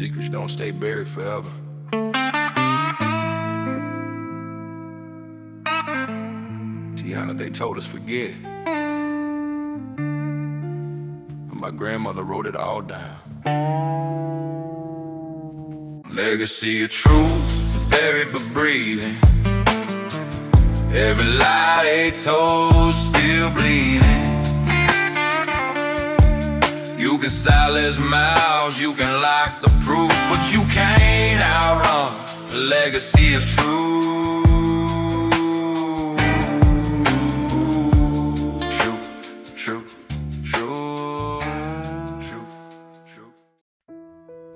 Secrets don't stay buried forever. Tiana, they told us forget. But my grandmother wrote it all down. Legacy of truth, buried but breathing. Every lie they told, still bleeding. You can silence mouths, you can lock the proof, but you can't outrun the legacy of truth. Truth.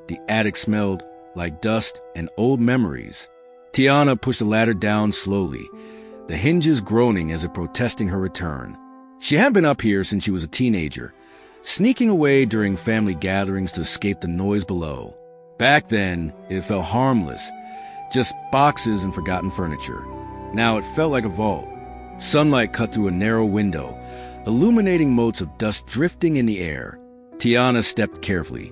The attic smelled like dust and old memories. Tiana pushed the ladder down slowly, the hinges groaning as if protesting her return. She hadn't been up here since she was a teenager, sneaking away during family gatherings to escape the noise below. Back then, it felt harmless, just boxes and forgotten furniture. Now it felt like a vault. Sunlight cut through a narrow window, illuminating motes of dust drifting in the air. Tiana stepped carefully,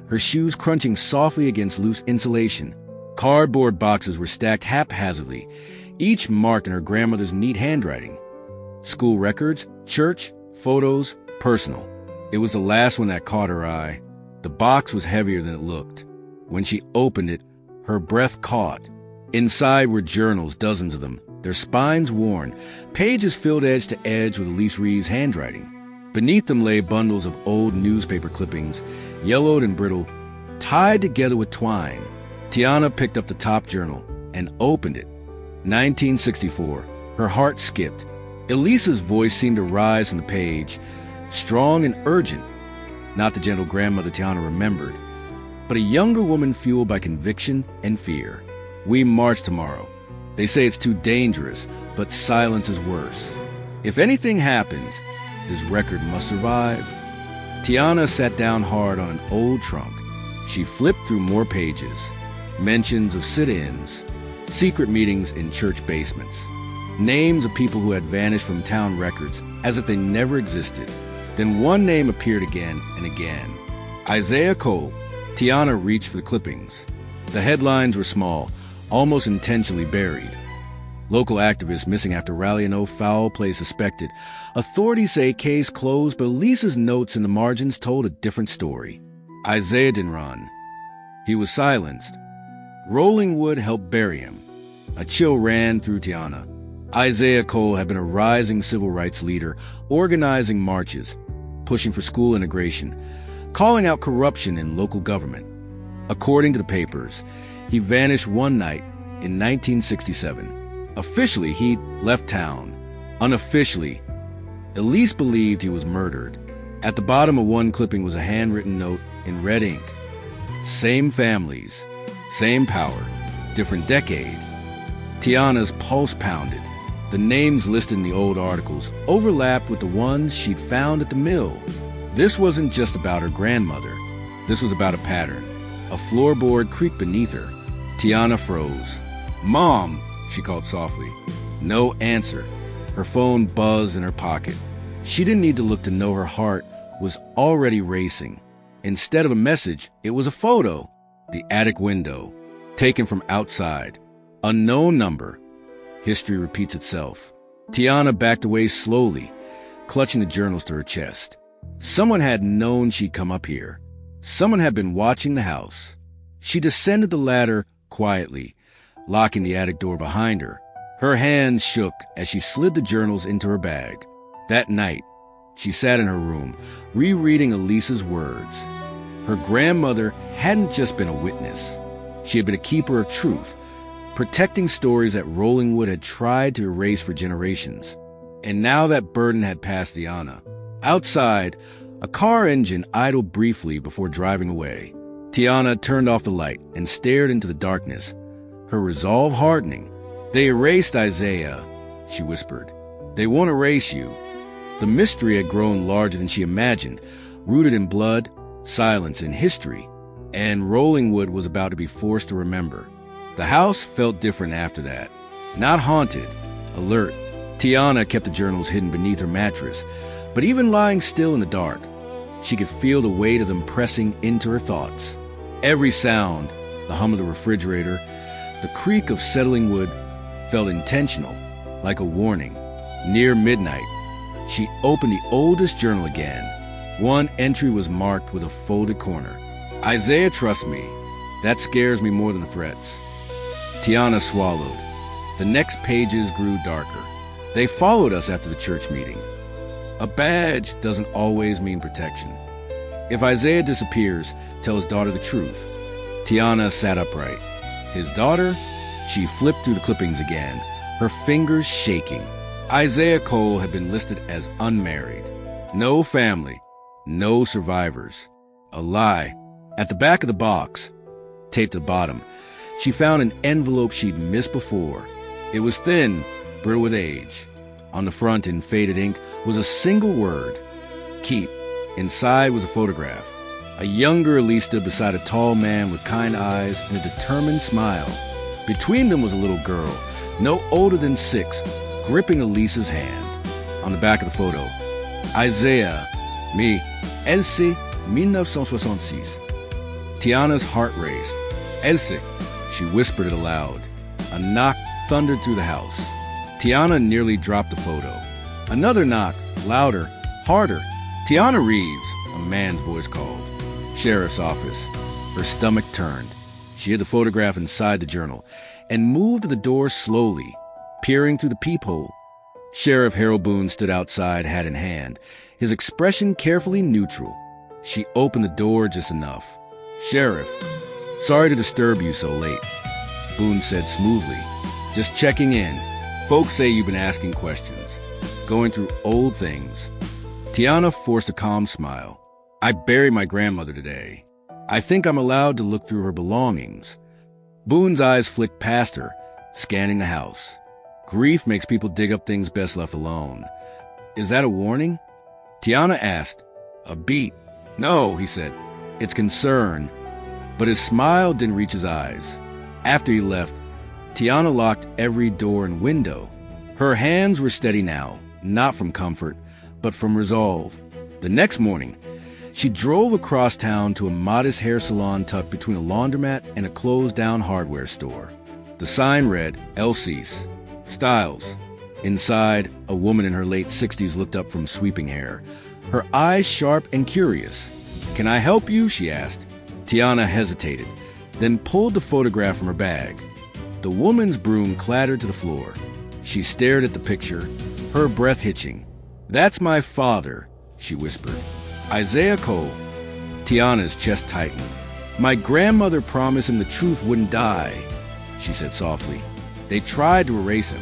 her shoes crunching softly against loose insulation. Cardboard boxes were stacked haphazardly, each marked in her grandmother's neat handwriting. School records, church, photos, personal. It was the last one that caught her eye. The box was heavier than it looked. When she opened it, her breath caught. Inside were journals, dozens of them, their spines worn, pages filled edge to edge with Elise Reeves' handwriting. Beneath them lay bundles of old newspaper clippings, yellowed and brittle, tied together with twine. Tiana picked up the top journal and opened it. 1964. Her heart skipped. Elise's voice seemed to rise from the page, strong and urgent. Not the gentle grandmother Tiana remembered, but a younger woman fueled by conviction and fear. We march tomorrow. They say it's too dangerous, but silence is worse. If anything happens, this record must survive. Tiana sat down hard on an old trunk. She flipped through more pages. Mentions of sit-ins, secret meetings in church basements, names of people who had vanished from town records as if they never existed. Then one name appeared again and again. Isaiah Cole. Tiana reached for the clippings. The headlines were small, almost intentionally buried. Local activists missing after rally in foul play suspected. Authorities say case closed, but Lisa's notes in the margins told a different story. Isaiah didn't run. He was silenced. RollingWood helped bury him. A chill ran through Tiana. Isaiah Cole had been a rising civil rights leader, organizing marches, pushing for school integration, calling out corruption in local government. According to the papers, he vanished one night in 1967. Officially, he'd left town. Unofficially, Elise believed he was murdered. At the bottom of one clipping was a handwritten note in red ink. Same families, same power, different decade. Tiana's pulse pounded. The names listed in the old articles overlapped with the ones she'd found at the mill. This wasn't just about her grandmother. This was about a pattern. A floorboard creaked beneath her. Tiana froze. "Mom!" she called softly. No answer. Her phone buzzed in her pocket. She didn't need to look to know her heart was already racing. Instead of a message, it was a photo. The attic window, taken from outside. Unknown number. History repeats itself. Tiana backed away slowly, clutching the journals to her chest. Someone had known she'd come up here. Someone had been watching the house. She descended the ladder quietly, locking the attic door behind her. Her hands shook as she slid the journals into her bag. That night, she sat in her room, rereading Elise's words. Her grandmother hadn't just been a witness. She had been a keeper of truth, protecting stories that RollingWood had tried to erase for generations. And now that burden had passed Tiana. Outside, a car engine idled briefly before driving away. Tiana turned off the light and stared into the darkness, her resolve hardening. "They erased Isaiah," she whispered. "They won't erase you." The mystery had grown larger than she imagined, rooted in blood, silence, and history. And RollingWood was about to be forced to remember. The house felt different after that. Not haunted, alert. Tiana kept the journals hidden beneath her mattress, but even lying still in the dark, she could feel the weight of them pressing into her thoughts. Every sound, the hum of the refrigerator, the creak of settling wood, felt intentional, like a warning. Near midnight, she opened the oldest journal again. One entry was marked with a folded corner. Isaiah, trust me. That scares me more than the threats. Tiana swallowed. The next pages grew darker. They followed us after the church meeting. A badge doesn't always mean protection. If Isaiah disappears, tell his daughter the truth. Tiana sat upright. His daughter? She flipped through the clippings again, her fingers shaking. Isaiah Cole had been listed as unmarried. No family. No survivors. A lie. At the back of the box, taped to the bottom, she found an envelope she'd missed before. It was thin, brittle with age. On the front, in faded ink, was a single word, keep. Inside was a photograph. A younger Elise stood beside a tall man with kind eyes and a determined smile. Between them was a little girl, no older than 6, gripping Elise's hand. On the back of the photo, Isaiah, me, Elsie, 1966. Tiana's heart raced. Elsie, she whispered it aloud. A knock thundered through the house. Tiana nearly dropped the photo. Another knock, louder, harder. Tiana Reeves, a man's voice called. Sheriff's office. Her stomach turned. She hid the photograph inside the journal and moved to the door slowly, peering through the peephole. Sheriff Harold Boone stood outside, hat in hand, his expression carefully neutral. She opened the door just enough. Sheriff, sorry to disturb you so late, Boone said smoothly. Just checking in. Folks say you've been asking questions, going through old things. Tiana forced a calm smile. I buried my grandmother today. I think I'm allowed to look through her belongings. Boone's eyes flicked past her, scanning the house. Grief makes people dig up things best left alone. Is that a warning? Tiana asked. A beat. No, he said. It's concern. But his smile didn't reach his eyes. After he left, Tiana locked every door and window. Her hands were steady now, not from comfort, but from resolve. The next morning, she drove across town to a modest hair salon tucked between a laundromat and a closed-down hardware store. The sign read, Elsie's Styles. Inside, a woman in her late 60s looked up from sweeping hair, her eyes sharp and curious. Can I help you? She asked. Tiana hesitated, then pulled the photograph from her bag. The woman's broom clattered to the floor. She stared at the picture, her breath hitching. That's my father, she whispered. Isaiah Cole. Tiana's chest tightened. My grandmother promised him the truth wouldn't die, she said softly. They tried to erase him,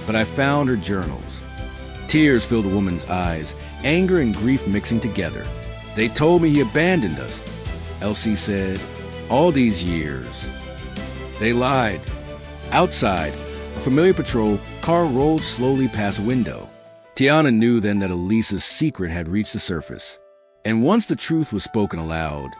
but I found her journals. Tears filled the woman's eyes, anger and grief mixing together. They told me he abandoned us, Elsie said. All these years. They lied. Outside, a familiar patrol car rolled slowly past a window. Tiana knew then that Elise's secret had reached the surface. And once the truth was spoken aloud,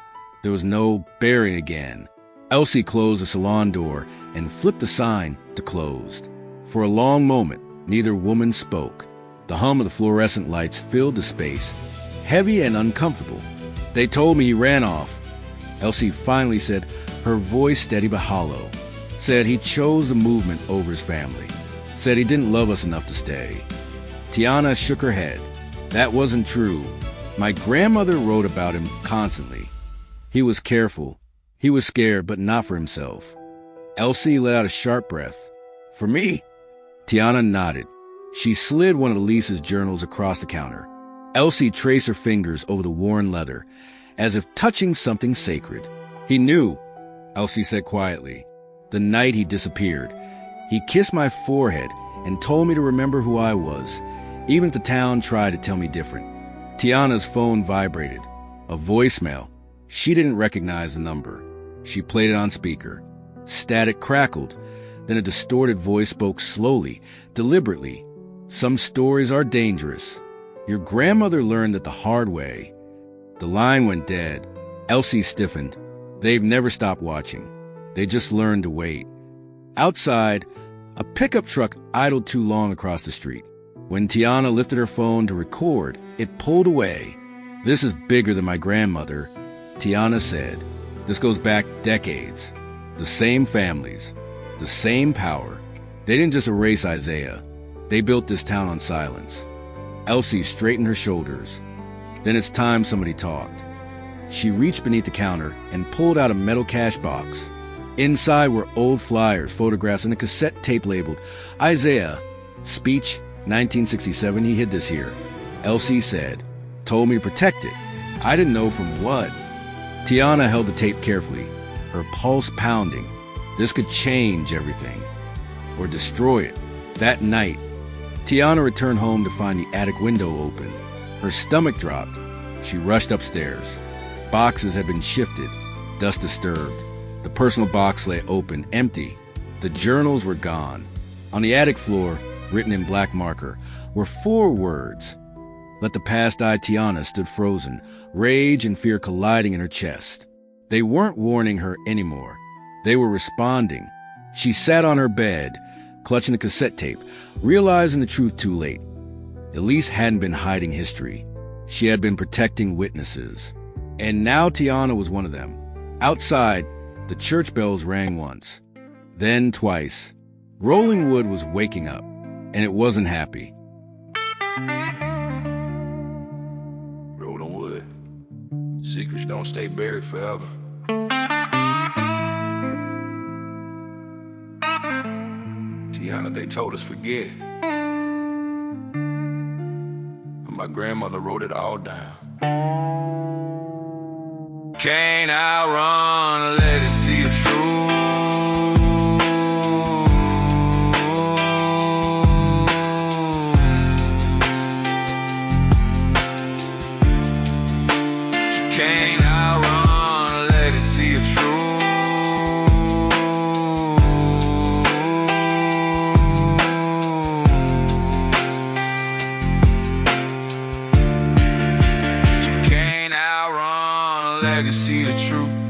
there was no burying again. Elsie closed the salon door and flipped the sign to closed. For a long moment, neither woman spoke. The hum of the fluorescent lights filled the space, heavy and uncomfortable. They told me he ran off, Elsie finally said, her voice steady but hollow. Said he chose the movement over his family. Said he didn't love us enough to stay. Tiana shook her head. That wasn't true. My grandmother wrote about him constantly. He was careful. He was scared, but not for himself. Elsie let out a sharp breath. For me? Tiana nodded. She slid one of Elise's journals across the counter. Elsie traced her fingers over the worn leather, as if touching something sacred. He knew, Elsie said quietly. The night he disappeared, he kissed my forehead and told me to remember who I was, even if the town tried to tell me different. Tiana's phone vibrated. A voicemail. She didn't recognize the number. She played it on speaker. Static crackled. Then a distorted voice spoke slowly, deliberately. Some stories are dangerous. Your grandmother learned it the hard way. The line went dead. Elsie stiffened. They've never stopped watching. They just learned to wait. Outside, a pickup truck idled too long across the street. When Tiana lifted her phone to record, it pulled away. This is bigger than my grandmother, Tiana said. This goes back decades. The same families, the same power. They didn't just erase Isaiah. They built this town on silence. Elsie straightened her shoulders. Then it's time somebody talked. She reached beneath the counter and pulled out a metal cash box. Inside were old flyers, photographs, and a cassette tape labeled Isaiah, speech 1967. He hid this here. Elsie said, told me to protect it. I didn't know from what. Tiana held the tape carefully, her pulse pounding. This could change everything, or destroy it. That night, Tiana returned home to find the attic window open. Her stomach dropped. She rushed upstairs. Boxes had been shifted, dust disturbed. The personal box lay open, empty. The journals were gone. On the attic floor, written in black marker, were 4 words. Let the past die. Tiana stood frozen, rage and fear colliding in her chest. They weren't warning her anymore. They were responding. She sat on her bed, clutching the cassette tape, realizing the truth too late. Elise hadn't been hiding history. She had been protecting witnesses. And now Tiana was one of them. Outside, the church bells rang once, then twice. RollingWood was waking up, and it wasn't happy. RollingWood. Secrets don't stay buried forever. Tiana, they told us forget. But my grandmother wrote it all down. Can't outrun a legacy of truth. You can't outrun a legacy of truth. You can't outrun a legacy of truth.